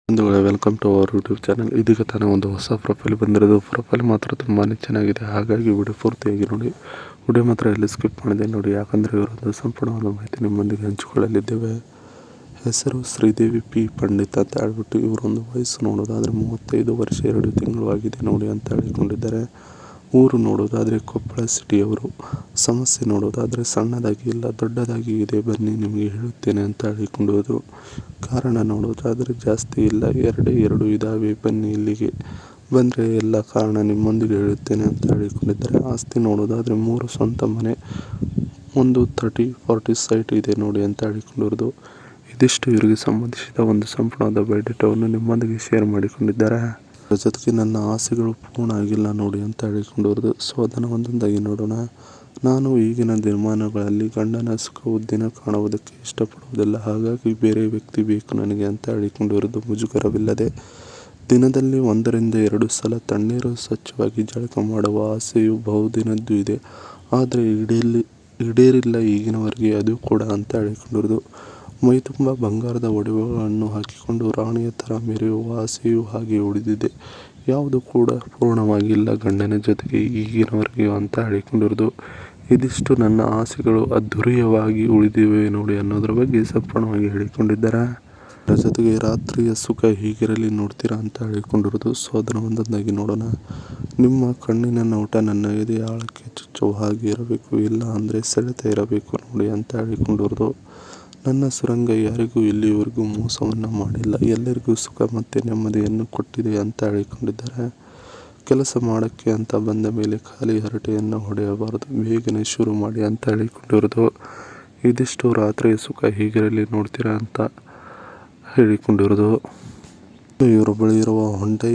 ಬಂಧುಗಳೇ, welcome to our YouTube channel. ಇದೀಗ ತಾನೇ ಒಂದು ಹೊಸ ಪ್ರೊಫೈಲ್ ಬಂದಿರೋದು. ಪ್ರೊಫೈಲ್ ಮಾತ್ರ ತುಂಬಾ ಚೆನ್ನಾಗಿದೆ, ಹಾಗಾಗಿ ವಿಡಿಯೋ ಪೂರ್ತಿಯಾಗಿ ನೋಡಿ. ವಿಡಿಯೋ ಮಾತ್ರ ಎಲ್ಲಿ ಸ್ಕಿಪ್ ಮಾಡಿದೆ ನೋಡಿ, ಯಾಕಂದರೆ ಇವರೊಂದು ಸಂಪೂರ್ಣವಾದ ಮಾಹಿತಿ ನಿಮ್ಮೊಂದಿಗೆ ಹಂಚಿಕೊಳ್ಳಲಿದ್ದೇವೆ. ಹೆಸರು ಶ್ರೀದೇವಿ ಪಿ ಪಂಡಿತ್ ಅಂತ ಹೇಳ್ಬಿಟ್ಟು, ಇವರೊಂದು ವಯಸ್ಸು ನೋಡೋದಾದರೆ 35 ವರ್ಷ 2 ತಿಂಗಳು ಆಗಿದೆ ನೋಡಿ ಅಂತ ಹೇಳಿಕೊಂಡಿದ್ದಾರೆ. ಊರು ನೋಡೋದಾದರೆ ಕೊಪ್ಪಳ ಸಿಟಿಯವರು. ಸಮಸ್ಯೆ ನೋಡೋದಾದರೆ ಸಣ್ಣದಾಗಿ ಇಲ್ಲ, ದೊಡ್ಡದಾಗಿ ಇದೆ, ಬನ್ನಿ ನಿಮಗೆ ಹೇಳುತ್ತೇನೆ ಅಂತ ಹೇಳಿಕೊಂಡೋದು. ಕಾರಣ ನೋಡೋದಾದರೆ ಜಾಸ್ತಿ ಇಲ್ಲ, 2 ಇದ್ದಾವೆ, ಬನ್ನಿ ಇಲ್ಲಿಗೆ ಬಂದರೆ ಎಲ್ಲ ಕಾರಣ ನಿಮ್ಮೊಂದಿಗೆ ಹೇಳುತ್ತೇನೆ ಅಂತ ಹೇಳಿಕೊಂಡಿದ್ದಾರೆ. ಆಸ್ತಿ ನೋಡೋದಾದರೆ 3 ಸ್ವಂತ ಮನೆ, ಒಂದು 30-40 ಸೈಟ್ ಇದೆ ನೋಡಿ ಅಂತ ಹೇಳಿಕೊಂಡಿರೋದು. ಇದಿಷ್ಟು ಇವರಿಗೆ ಸಂಬಂಧಿಸಿದ ಒಂದು ಸಂಪೂರ್ಣವಾದ ಬಯೋಡೇಟಾವನ್ನು ನಿಮ್ಮೊಂದಿಗೆ ಶೇರ್ ಮಾಡಿಕೊಂಡಿದ್ದಾರೆ. ಅದರ ಜೊತೆಗೆ ನನ್ನ ಆಸೆಗಳು ಪೂರ್ಣ ಆಗಿಲ್ಲ ನೋಡಿ ಅಂತ ಹೇಳಿಕೊಂಡಿರೋದು. ಸೊ ಅದನ್ನು ಒಂದೊಂದಾಗಿ ನೋಡೋಣ. ನಾನು ಈಗಿನ ದಿನಮಾನಗಳಲ್ಲಿ ಗಂಡನ ಸುಖ ದಿನ ಕಾಣುವುದಕ್ಕೆ ಇಷ್ಟಪಡುವುದಿಲ್ಲ, ಹಾಗಾಗಿ ಬೇರೆ ವ್ಯಕ್ತಿ ಬೇಕು ನನಗೆ ಅಂತ ಹೇಳಿಕೊಂಡಿರೋದು. ಮುಜುಗರವಿಲ್ಲದೆ ದಿನದಲ್ಲಿ 1-2 ಸಲ ತಣ್ಣೀರು ಸ್ವಚ್ಛವಾಗಿ ಜಳಕ ಮಾಡುವ ಆಸೆಯು ಬಹುದಿನದ್ದು ಇದೆ, ಆದರೆ ಈಡೇರಿಲ್ಲ ಈಗಿನವರೆಗೆ ಅದು ಕೂಡ ಅಂತ ಹೇಳಿಕೊಂಡಿರೋದು. ಮೈ ತುಂಬ ಬಂಗಾರದ ಒಡವೆಗಳನ್ನು ಹಾಕಿಕೊಂಡು ರಾಣಿಯ ಥರ ಮೆರೆಯುವ ಆಸೆಯೂ ಹಾಗೆ ಉಳಿದಿದೆ, ಯಾವುದು ಕೂಡ ಪೂರ್ಣವಾಗಿಲ್ಲ ಗಂಡನ ಜೊತೆಗೆ ಈಗಿನವರೆಗೆ ಅಂತ ಹೇಳಿಕೊಂಡಿರೋದು. ಇದಿಷ್ಟು ನನ್ನ ಆಸೆಗಳು ಅದ್ಧೂರಿಯವಾಗಿ ಉಳಿದಿವೆ ನೋಡಿ ಅನ್ನೋದ್ರ ಬಗ್ಗೆ ಸಂಪೂರ್ಣವಾಗಿ ಹೇಳಿಕೊಂಡಿದ್ದಾರೆ. ಅದರ ಜೊತೆಗೆ ರಾತ್ರಿಯ ಸುಖ ಹೀಗಿರಲಿ ನೋಡ್ತೀರಾ ಅಂತ ಹೇಳಿಕೊಂಡಿರೋದು. ಸೊ ಅದನ್ನು ಒಂದೊಂದಾಗಿ ನೋಡೋಣ. ನಿಮ್ಮ ಕಣ್ಣಿನ ನೋಟ ನನ್ನ ಎದೆ ಆಳಕ್ಕೆ ಚುಚ್ಚುವ ಹಾಗೆ ಇರಬೇಕು, ಇಲ್ಲ ಅಂದರೆ ಸೆಳೆತ ಇರಬೇಕು ನೋಡಿ ಅಂತ ಹೇಳಿಕೊಂಡಿರೋದು. ನನ್ನ ಸುರಂಗ ಯಾರಿಗೂ ಇಲ್ಲಿಯವರೆಗೂ ಮೋಸವನ್ನು ಮಾಡಿಲ್ಲ, ಎಲ್ಲರಿಗೂ ಸುಖ ಮತ್ತು ನೆಮ್ಮದಿಯನ್ನು ಕೊಟ್ಟಿದೆ ಅಂತ ಹೇಳಿಕೊಂಡಿದ್ದಾರೆ. ಕೆಲಸ ಮಾಡೋಕ್ಕೆ ಅಂತ ಬಂದ ಮೇಲೆ ಖಾಲಿ ಹರಟೆಯನ್ನು ಹೊಡೆಯಬಾರದು, ಬೇಗನೆ ಶುರು ಮಾಡಿ ಅಂತ ಹೇಳಿಕೊಂಡಿರೋದು. ಇದಿಷ್ಟು ರಾತ್ರಿಯ ಸುಖ ಹೀಗಿರಲಿ ನೋಡ್ತೀರಾ ಅಂತ ಹೇಳಿಕೊಂಡಿರೋದು. ಇವರ ಬಳಿ ಇರುವ ಹೊಂಡೈ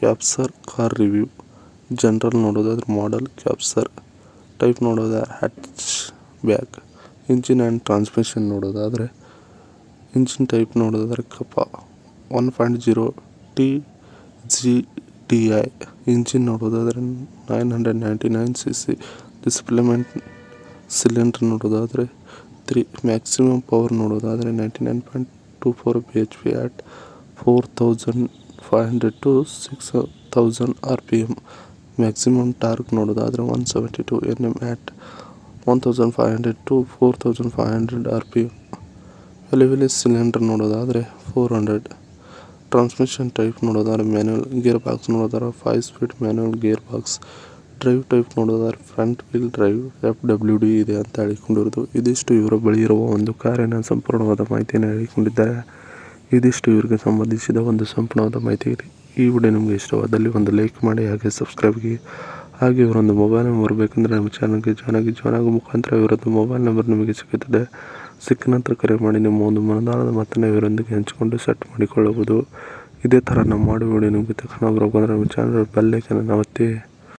ಕ್ಯಾಪ್ಸರ್ ಕಾರ್ ರಿವ್ಯೂ. ಜನರಲ್ ನೋಡೋದಾದ್ರೆ ಮಾಡೆಲ್ ಕ್ಯಾಪ್ಸರ್, ಟೈಪ್ ನೋಡೋದಾದ್ರೆ hatch back. Engine and transmission ನೋಡೋದಾದರೆ ಇಂಜಿನ್ ಟೈಪ್ ನೋಡೋದಾದರೆ ಕಪ 1.0 TGDI. ಇಂಜಿನ್ ನೋಡೋದಾದರೆ 999cc. ಡಿಸ್ಪ್ಲೇಸ್ಮೆಂಟ್ ಸಿಲಿಂಡರ್ ನೋಡೋದಾದರೆ 3. ಮ್ಯಾಕ್ಸಿಮಮ್ ಪವರ್ ನೋಡೋದಾದರೆ 99.24 bhp at 4500 to 6000 rpm. Maximum torque ನೋಡೋದಾದರೆ 172 Nm at 1500 to 4500 rpm. ಎಲಿವೇಲಿ ಸಿಲಿಂಡರ್ ನೋಡೋದಾದರೆ 400. ಟ್ರಾನ್ಸ್ಮಿಷನ್ ಟೈಪ್ ನೋಡೋದಾದ್ರೆ ಮ್ಯಾನ್ಯುವಲ್. ಗೇರ್ ಬಾಕ್ಸ್ ನೋಡೋದಾದ್ರೆ 5 speed manual gearbox. Drive type ನೋಡೋದಾದ್ರೆ ಫ್ರಂಟ್ ವೀಲ್ ಡ್ರೈವ್ FWD ಇದೆ ಅಂತ ಹೇಳಿಕೊಂಡಿರೋದು. ಇದಿಷ್ಟು ಇವರ ಬಳಿ ಇರುವ ಒಂದು ಕಾರಿನ ಸಂಪೂರ್ಣವಾದ ಮಾಹಿತಿಯನ್ನು ಹೇಳಿಕೊಂಡಿದ್ದಾರೆ. ಇದಿಷ್ಟು ಇವರಿಗೆ ಸಂಬಂಧಿಸಿದ ಒಂದು ಸಂಪೂರ್ಣವಾದ ಮಾಹಿತಿ ಇದೆ. ಈ ವಿಡಿಯೋ ನಿಮಗೆ ಇಷ್ಟವಾದಲ್ಲಿ ಒಂದು ಲೈಕ್ ಮಾಡಿ, ಹಾಗೆ ಸಬ್ಸ್ಕ್ರೈಬ್ಗೆ. ಹಾಗೆ ಇವರೊಂದು ಮೊಬೈಲ್ ನಂಬರ್ ಬೇಕಂದರೆ ನಮ್ಮ ಚಾನಲ್ಗೆ ಜಾಯ್ನ್ ಆಗೋ ಮುಖಾಂತರ ಇವರೊಂದು ಮೊಬೈಲ್ ನಂಬರ್ ನಿಮಗೆ ಸಿಗುತ್ತದೆ. ಸಿಕ್ಕ ನಂತರ ಕರೆ ಮಾಡಿ ನಿಮ್ಮ ಒಂದು ಮನದಾಳದ ಮಾತನ್ನು ಇವರೊಂದಿಗೆ ಹಂಚಿಕೊಂಡು ಸೆಟ್ ಮಾಡಿಕೊಳ್ಳಬಹುದು. ಇದೇ ಥರ ನಾವು ಮಾಡೋ ವಿಡಿಯೋ ನಿಮಗೆ ತಕ್ಷಣ ಬರಬೇಕಂದ್ರೆ ನಮ್ಮ ಚಾನಲ್ ಬೆಲ್ ಐಕಾನ್ ಒತ್ತಿ.